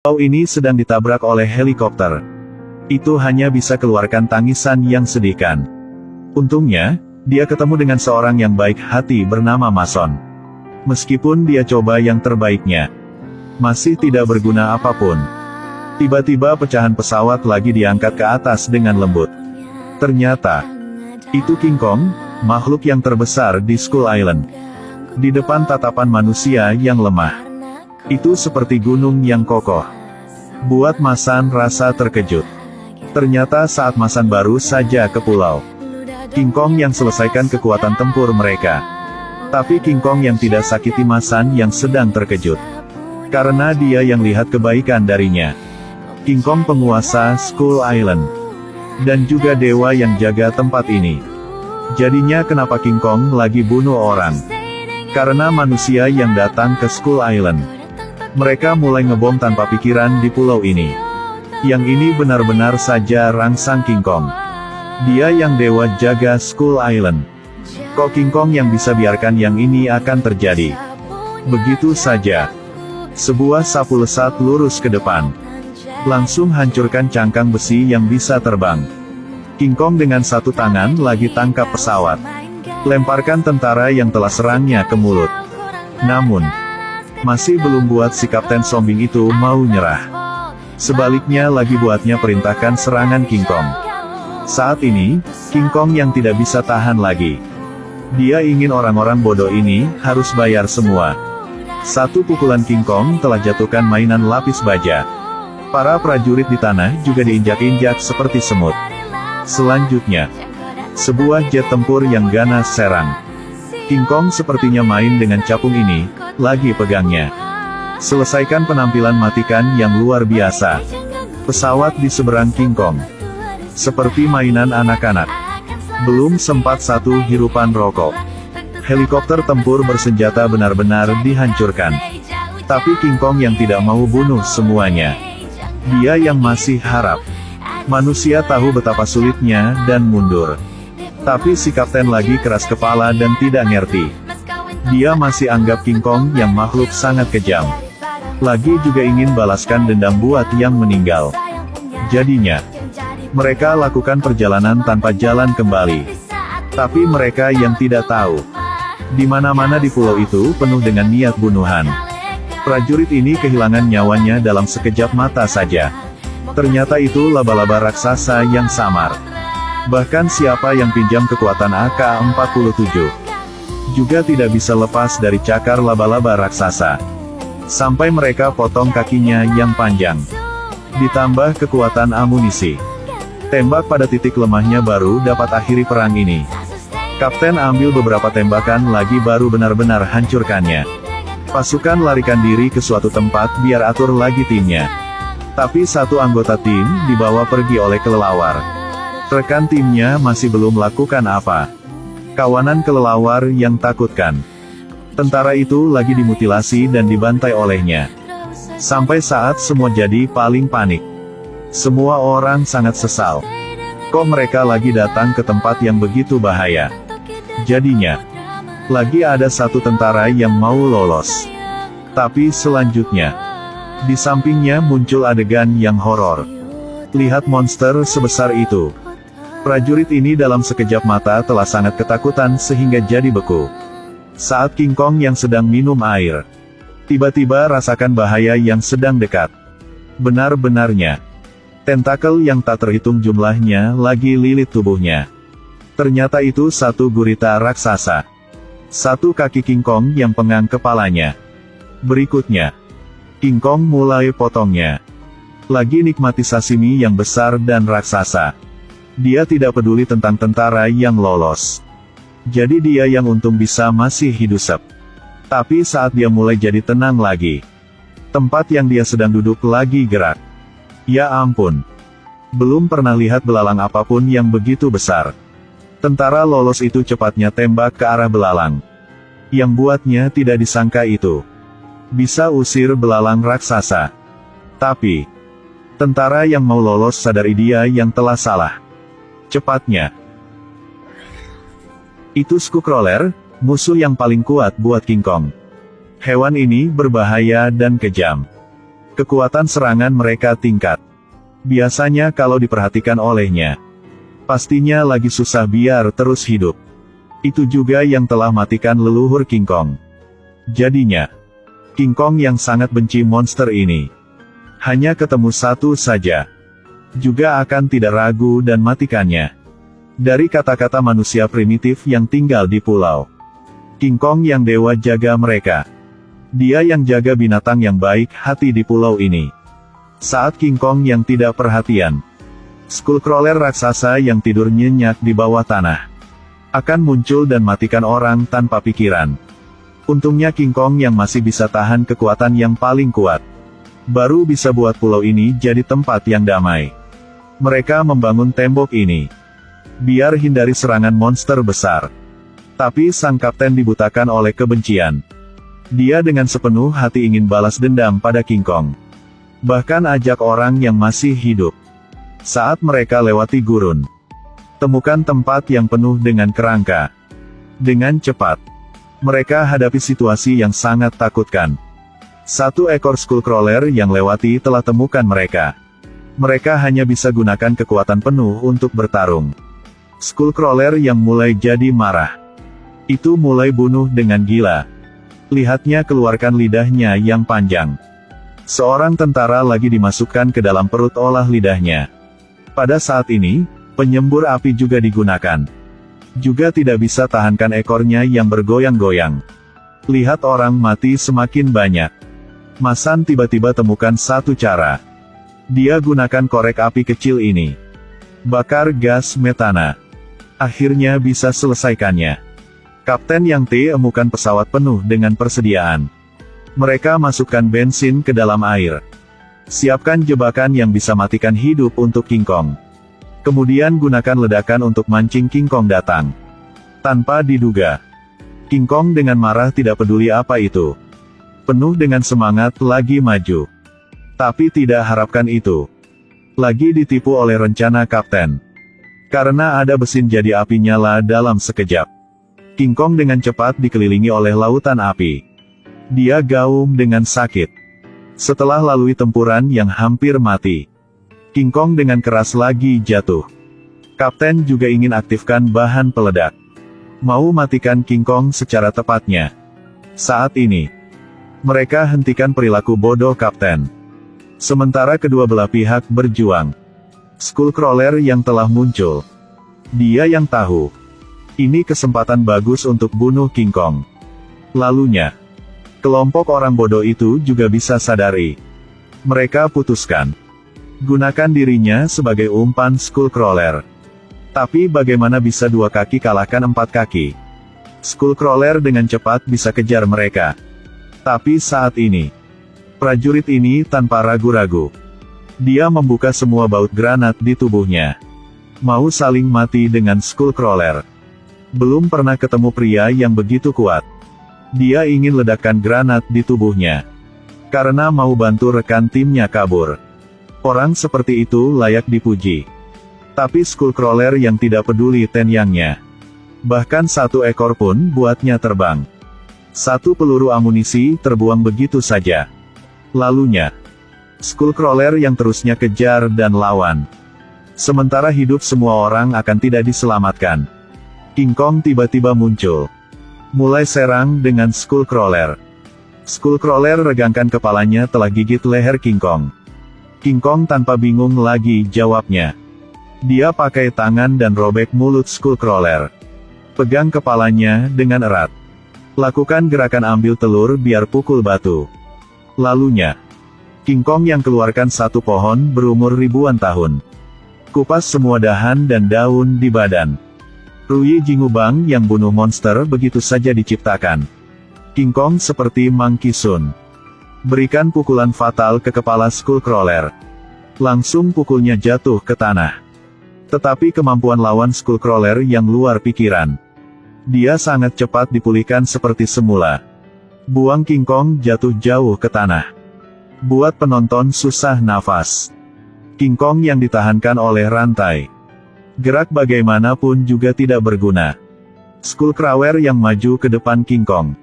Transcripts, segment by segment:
Pulau ini sedang ditabrak oleh helikopter. Itu hanya bisa keluarkan tangisan yang sedihkan. Untungnya, dia ketemu dengan seorang yang baik hati bernama Mason. Meskipun dia coba yang terbaiknya, masih tidak berguna apapun. Tiba-tiba pecahan pesawat lagi diangkat ke atas dengan lembut. Ternyata, itu King Kong, makhluk yang terbesar di Skull Island. Di depan tatapan manusia yang lemah, itu seperti gunung yang kokoh. Buat Masan rasa terkejut. Ternyata saat Masan baru saja ke pulau, King Kong yang selesaikan kekuatan tempur mereka. Tapi King Kong yang tidak sakiti Masan yang sedang terkejut. Karena dia yang lihat kebaikan darinya. King Kong penguasa Skull Island. Dan juga dewa yang jaga tempat ini. Jadinya kenapa King Kong lagi bunuh orang? Karena manusia yang datang ke Skull Island. Mereka mulai ngebom tanpa pikiran di pulau ini. Yang ini benar-benar saja rangsang King Kong. Dia yang dewa jaga Skull Island. Kok King Kong yang bisa biarkan yang ini akan terjadi? Begitu saja. Sebuah sapu lesat lurus ke depan. Langsung hancurkan cangkang besi yang bisa terbang. King Kong dengan satu tangan lagi tangkap pesawat. Lemparkan tentara yang telah serangnya ke mulut. Namun, masih belum buat si Kapten Sombing itu mau nyerah. Sebaliknya lagi buatnya perintahkan serangan King Kong. Saat ini, King Kong yang tidak bisa tahan lagi. Dia ingin orang-orang bodoh ini harus bayar semua. Satu pukulan King Kong telah jatuhkan mainan lapis baja. Para prajurit di tanah juga diinjak-injak seperti semut. Selanjutnya, sebuah jet tempur yang ganas serang. King Kong sepertinya main dengan capung ini, lagi pegangnya. Selesaikan penampilan matikan yang luar biasa. Pesawat di seberang King Kong. Seperti mainan anak-anak. Belum sempat satu hirupan rokok. Helikopter tempur bersenjata benar-benar dihancurkan. Tapi King Kong yang tidak mau bunuh semuanya. Dia yang masih harap. Manusia tahu betapa sulitnya dan mundur. Tapi si kapten lagi keras kepala dan tidak ngerti. Dia masih anggap King Kong yang makhluk sangat kejam. Lagi juga ingin balaskan dendam buat yang meninggal. Jadinya, mereka lakukan perjalanan tanpa jalan kembali. Tapi mereka yang tidak tahu, di mana-mana di pulau itu penuh dengan niat bunuhan. Prajurit ini kehilangan nyawanya dalam sekejap mata saja. Ternyata itu laba-laba raksasa yang samar. Bahkan siapa yang pinjam kekuatan AK-47 juga tidak bisa lepas dari cakar laba-laba raksasa. Sampai mereka potong kakinya yang panjang. Ditambah kekuatan amunisi. Tembak pada titik lemahnya baru dapat akhiri perang ini. Kapten ambil beberapa tembakan lagi baru benar-benar hancurkannya. Pasukan larikan diri ke suatu tempat biar atur lagi timnya. Tapi satu anggota tim dibawa pergi oleh kelelawar. Rekan timnya masih belum lakukan apa. Kawanan kelelawar yang takutkan. Tentara itu lagi dimutilasi dan dibantai olehnya. Sampai saat semua jadi paling panik. Semua orang sangat sesal. Kok mereka lagi datang ke tempat yang begitu bahaya? Jadinya, lagi ada satu tentara yang mau lolos. Tapi selanjutnya, di sampingnya muncul adegan yang horor. Lihat monster sebesar itu. Prajurit ini dalam sekejap mata telah sangat ketakutan sehingga jadi beku. Saat King Kong yang sedang minum air, tiba-tiba rasakan bahaya yang sedang dekat. Benar-benarnya, tentakel yang tak terhitung jumlahnya lagi lilit tubuhnya. Ternyata itu satu gurita raksasa. Satu kaki King Kong yang pengang kepalanya. Berikutnya, King Kong mulai potongnya. Lagi nikmati sashimi yang besar dan raksasa. Dia tidak peduli tentang tentara yang lolos. Jadi dia yang untung bisa masih hidup. Tapi saat dia mulai jadi tenang lagi, tempat yang dia sedang duduk lagi gerak. Ya ampun. Belum pernah lihat belalang apapun yang begitu besar. Tentara lolos itu cepatnya tembak ke arah belalang. Yang buatnya tidak disangka itu bisa usir belalang raksasa. Tapi, tentara yang mau lolos sadari dia yang telah salah. Cepatnya, itu Skullcrawler, musuh yang paling kuat buat King Kong. Hewan ini berbahaya dan kejam. Kekuatan serangan mereka tingkat. Biasanya kalau diperhatikan olehnya, pastinya lagi susah biar terus hidup. Itu juga yang telah matikan leluhur King Kong. Jadinya, King Kong yang sangat benci monster ini, hanya ketemu satu saja, juga akan tidak ragu dan matikannya. Dari kata-kata manusia primitif yang tinggal di pulau, King Kong yang dewa jaga mereka. Dia yang jaga binatang yang baik hati di pulau ini. Saat King Kong yang tidak perhatian, Skullcrawler raksasa yang tidur nyenyak di bawah tanah, akan muncul dan matikan orang tanpa pikiran. Untungnya King Kong yang masih bisa tahan kekuatan yang paling kuat, baru bisa buat pulau ini jadi tempat yang damai. Mereka membangun tembok ini, biar hindari serangan monster besar. Tapi sang kapten dibutakan oleh kebencian. Dia dengan sepenuh hati ingin balas dendam pada King Kong. Bahkan ajak orang yang masih hidup. Saat mereka lewati gurun, temukan tempat yang penuh dengan kerangka. Dengan cepat, mereka hadapi situasi yang sangat takutkan. Satu ekor Skullcrawler yang lewati telah temukan mereka. Mereka hanya bisa gunakan kekuatan penuh untuk bertarung. Skullcrawler yang mulai jadi marah, itu mulai bunuh dengan gila. Lihatnya keluarkan lidahnya yang panjang. Seorang tentara lagi dimasukkan ke dalam perut olah lidahnya. Pada saat ini, penyembur api juga digunakan. Juga tidak bisa tahankan ekornya yang bergoyang-goyang. Lihat orang mati semakin banyak. Masan tiba-tiba temukan satu cara. Dia gunakan korek api kecil ini. Bakar gas metana. Akhirnya bisa selesaikannya. Kapten Yang temukan pesawat penuh dengan persediaan. Mereka masukkan bensin ke dalam air. Siapkan jebakan yang bisa matikan hidup untuk King Kong. Kemudian gunakan ledakan untuk mancing King Kong datang. Tanpa diduga, King Kong dengan marah tidak peduli apa itu. Penuh dengan semangat lagi maju. Tapi tidak harapkan itu. Lagi ditipu oleh rencana kapten. Karena ada mesin jadi api nyala dalam sekejap. King Kong dengan cepat dikelilingi oleh lautan api. Dia gaum dengan sakit. Setelah lalui tempuran yang hampir mati, King Kong dengan keras lagi jatuh. Kapten juga ingin aktifkan bahan peledak. Mau matikan King Kong secara tepatnya. Saat ini, mereka hentikan perilaku bodoh kapten. Sementara kedua belah pihak berjuang. Skullcrawler yang telah muncul. Dia yang tahu. Ini kesempatan bagus untuk bunuh King Kong. Lalunya, kelompok orang bodoh itu juga bisa sadari. Mereka putuskan gunakan dirinya sebagai umpan Skullcrawler. Tapi bagaimana bisa dua kaki kalahkan empat kaki? Skullcrawler dengan cepat bisa kejar mereka. Tapi saat ini, prajurit ini tanpa ragu-ragu. Dia membuka semua baut granat di tubuhnya. Mau saling mati dengan Skullcrawler. Belum pernah ketemu pria yang begitu kuat. Dia ingin ledakan granat di tubuhnya. Karena mau bantu rekan timnya kabur. Orang seperti itu layak dipuji. Tapi Skullcrawler yang tidak peduli tenyangnya. Bahkan satu ekor pun buatnya terbang. Satu peluru amunisi terbuang begitu saja. Lalunya, Skullcrawler yang terusnya kejar dan lawan. Sementara hidup semua orang akan tidak diselamatkan. King Kong tiba-tiba muncul. Mulai serang dengan Skullcrawler. Skullcrawler regangkan kepalanya telah gigit leher King Kong. King Kong tanpa bingung lagi jawabnya. Dia pakai tangan dan robek mulut Skullcrawler. Pegang kepalanya dengan erat. Lakukan gerakan ambil telur biar pukul batu. Lalunya, King Kong yang keluarkan satu pohon berumur ribuan tahun. Kupas semua dahan dan daun di badan. Ruyi Jingubang yang bunuh monster begitu saja diciptakan. King Kong seperti Monkey Sun. Berikan pukulan fatal ke kepala Skullcrawler. Langsung pukulnya jatuh ke tanah. Tetapi kemampuan lawan Skullcrawler yang luar pikiran. Dia sangat cepat dipulihkan seperti semula. Buang King Kong jatuh jauh ke tanah. Buat penonton susah nafas. King Kong yang ditahankan oleh rantai. Gerak bagaimanapun juga tidak berguna. Skullcrawler yang maju ke depan King Kong.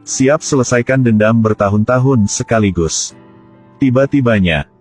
Siap selesaikan dendam bertahun-tahun sekaligus. Tiba-tibanya,